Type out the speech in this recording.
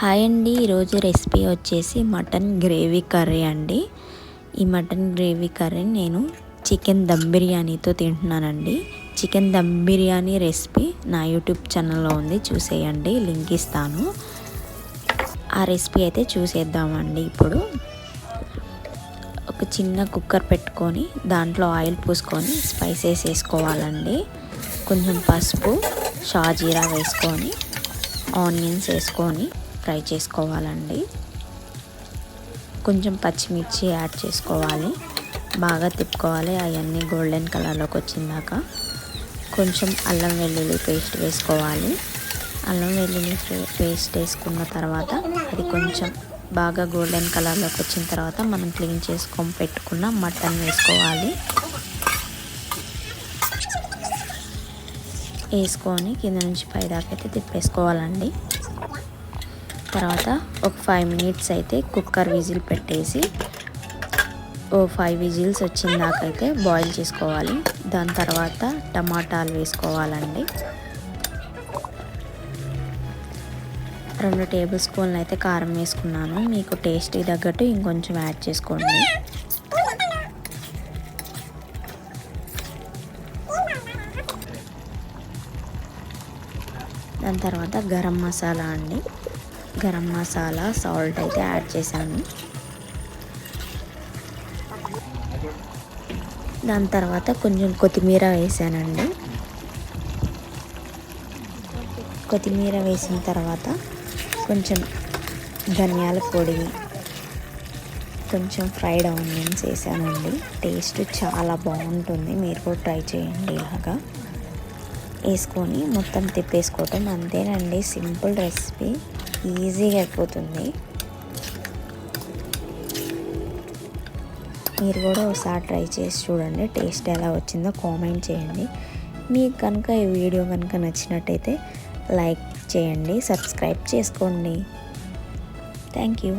Hi అండి, ఈరోజు recipe వచ్చేసి మటన్ గ్రేవీ కర్రీ అండి. ఈ మటన్ గ్రేవీ కర్రీ నేను చికెన్ దమ్ బిర్యానీతో తింటున్నానండి. చికెన్ దమ్ బిర్యానీ రెసిపీ నా యూట్యూబ్ ఛానల్లో ఉంది, చూసేయండి, లింక్ ఇస్తాను. ఆ రెసిపీ అయితే చూసేద్దామండి. ఇప్పుడు ఒక చిన్న కుక్కర్ పెట్టుకొని దాంట్లో ఆయిల్ పోసుకొని స్పైసెస్ వేసుకోవాలండి. కొంచెం పసుపు, షాజీరా వేసుకొని ఆనియన్స్ వేసుకొని ఫ్రై చేసుకోవాలండి. కొంచెం పచ్చిమిర్చి యాడ్ చేసుకోవాలి, బాగా తిప్పుకోవాలి అవన్నీ గోల్డెన్ కలర్లోకి వచ్చిందాక. కొంచెం అల్లం వెల్లుల్లి పేస్ట్ వేసుకోవాలి. అల్లం వెల్లుల్లి పేస్ట్ వేసుకున్న తర్వాత అది కొంచెం బాగా గోల్డెన్ కలర్లోకి వచ్చిన తర్వాత మనం క్లీన్ చేసుకొని పెట్టుకున్న మటన్ వేసుకోవాలి. వేసుకొని కింద నుంచి పైదాకా అయితే తిప్పేసుకోవాలండి. తర్వాత ఒక 5 మినిట్స్ అయితే కుక్కర్ విజిల్ పెట్టేసి 5 విజిల్స్ వచ్చిందాకైతే బాయిల్ చేసుకోవాలి. దాని తర్వాత టమాటాలు వేసుకోవాలండి. 2 టేబుల్ స్పూన్లు అయితే కారం వేసుకున్నాను, మీకు టేస్ట్కి తగ్గట్టు ఇంకొంచెం యాడ్ చేసుకోండి. దాని తర్వాత గరం మసాలా అండి, గరం మసాలా, సాల్ట్ అయితే యాడ్ చేశాను. దాని తర్వాత కొంచెం కొత్తిమీర వేసానండి. కొత్తిమీర వేసిన తర్వాత కొంచెం ధనియాల పొడి, కొంచెం ఫ్రైడ్ ఆనియన్స్ వేసానండి. టేస్ట్ చాలా బాగుంటుంది, మీరు కూడా ట్రై చేయండి. ఇలాగా వేసుకొని మొత్తం తిప్పేసుకోవటం అంతేనండి. సింపుల్ రెసిపీ, ఈజీగా అయిపోతుంది. మీరు కూడా ఒకసారి ట్రై చేసి చూడండి, టేస్ట్ ఎలా వచ్చిందో కామెంట్ చేయండి. మీకు కనుక ఈ వీడియో కనుక నచ్చినట్టయితే లైక్ చేయండి, సబ్స్క్రైబ్ చేసుకోండి. Thank you.